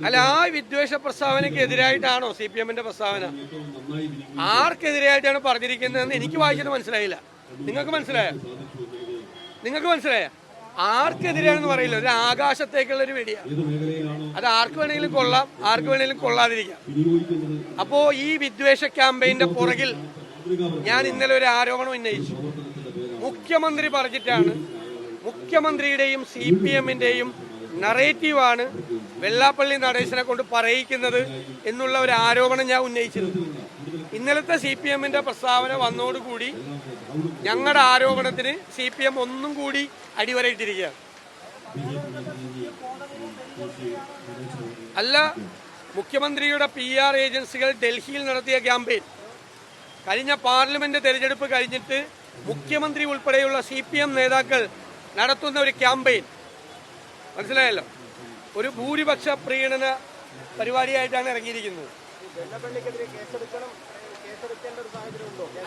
അല്ല, ആ വിദ്വേഷ പ്രസ്താവനയ്ക്ക് എതിരായിട്ടാണോ CPM-ന്റെ പ്രസ്താവന? ആർക്കെതിരായിട്ടാണ് പറഞ്ഞിരിക്കുന്നതെന്ന് എനിക്ക് വായിച്ചിട്ട് മനസ്സിലായില്ല. നിങ്ങൾക്ക് മനസ്സിലായോ? ആർക്കെതിരാണെന്ന് പറയില്ല. ഒരു ആകാശത്തേക്കുള്ള ഒരു വെടിയാണ്. അത് ആർക്ക് വേണമെങ്കിലും കൊള്ളാം, ആർക്ക് വേണമെങ്കിലും കൊള്ളാതിരിക്കാം. അപ്പോ ഈ വിദ്വേഷ ക്യാമ്പയിന്റെ പുറകിൽ ഞാൻ ഇന്നലെ ഒരു ആരോപണം ഉന്നയിച്ചു. മുഖ്യമന്ത്രി പറഞ്ഞിട്ടാണ്, മുഖ്യമന്ത്രിയുടെയും CPM-ന്റെയും നറേറ്റീവാണ് വെള്ളാപ്പള്ളി നടേശനെ കൊണ്ട് പറയിക്കുന്നത് എന്നുള്ള ഒരു ആരോപണം ഞാൻ ഉന്നയിച്ചിരുന്നു. ഇന്നലത്തെ CPM-ന്റെ പ്രസ്താവന വന്നോടുകൂടി ഞങ്ങളുടെ ആരോപണത്തിന് CPM ഒന്നും കൂടി അടിവരയിട്ടിരിക്കുകയാണ്. അല്ല, മുഖ്യമന്ത്രിയുടെ PR ഏജൻസികൾ ഡൽഹിയിൽ നടത്തിയ ക്യാമ്പയിൻ, കഴിഞ്ഞ പാർലമെന്റ് തെരഞ്ഞെടുപ്പ് കഴിഞ്ഞിട്ട് മുഖ്യമന്ത്രി ഉൾപ്പെടെയുള്ള CPM നേതാക്കൾ നടത്തുന്ന ഒരു ക്യാമ്പയിൻ, മനസ്സിലായല്ലോ, ഒരു ഭൂരിപക്ഷ പ്രീണന പരിപാടിയായിട്ടാണ് ഇറങ്ങിയിരിക്കുന്നത്.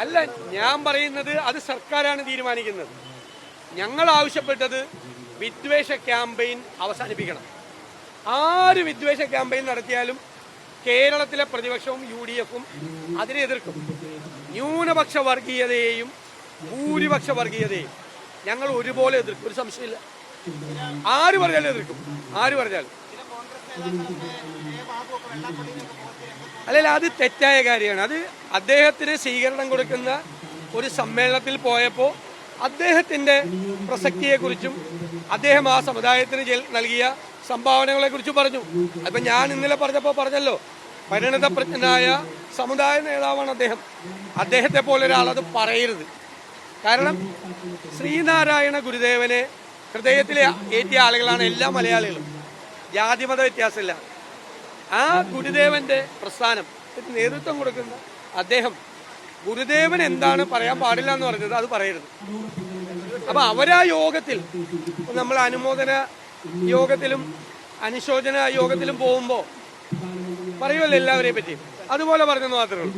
അല്ല, ഞാൻ പറയുന്നത് അത് സർക്കാരാണ് തീരുമാനിക്കുന്നത്. ഞങ്ങൾ ആവശ്യപ്പെട്ടത് വിദ്വേഷ ക്യാമ്പയിൻ അവസാനിപ്പിക്കണം. ആര് വിദ്വേഷ ക്യാമ്പയിൻ നടത്തിയാലും കേരളത്തിലെ പ്രതിപക്ഷവും UDF-ഉം അതിനെ എതിർക്കും. ന്യൂനപക്ഷ വർഗീയതയെയും ഭൂരിപക്ഷ വർഗീയതയെയും ഞങ്ങൾ ഒരുപോലെ എതിർക്കും, ഒരു സംശയമില്ല. ആര് പറഞ്ഞാലും എതിർക്കും, ആര് പറഞ്ഞാലും. അല്ലല്ല, അത് തെറ്റായ കാര്യമാണ്. അത് അദ്ദേഹത്തിന് സ്വീകരണം കൊടുക്കുന്ന ഒരു സമ്മേളനത്തിൽ പോയപ്പോൾ അദ്ദേഹത്തിന്റെ പ്രസക്തിയെക്കുറിച്ചും അദ്ദേഹം ആ സമുദായത്തിന് നൽകിയ സംഭാവനകളെ കുറിച്ചും പറഞ്ഞു. അപ്പം ഞാൻ ഇന്നലെ പറഞ്ഞല്ലോ, പരിണതപ്രജ്ഞനായ സമുദായ നേതാവാണ് അദ്ദേഹം. അദ്ദേഹത്തെ പോലെ ഒരാൾ അത് പറയരുത്. കാരണം ശ്രീനാരായണ ഗുരുദേവനെ ഹൃദയത്തിൽ ഏറ്റിയ ആളുകളാണ് എല്ലാ മലയാളികളും, ജാതിമത വ്യത്യാസമില്ല. ആ ഗുരുദേവന്റെ പ്രസ്ഥാനം നേതൃത്വം കൊടുക്കുന്ന അദ്ദേഹം ഗുരുദേവൻ എന്താണ് പറയാൻ പാടില്ല എന്ന് പറഞ്ഞത് അത് പറയരുത്. അപ്പൊ അവരാ യോഗത്തിൽ, നമ്മൾ അനുമോദന യോഗത്തിലും അനുശോചന യോഗത്തിലും പോകുമ്പോൾ പറയുമല്ലോ എല്ലാവരെയും പറ്റി, അതുപോലെ പറഞ്ഞെന്ന് മാത്രമേ ഉള്ളൂ.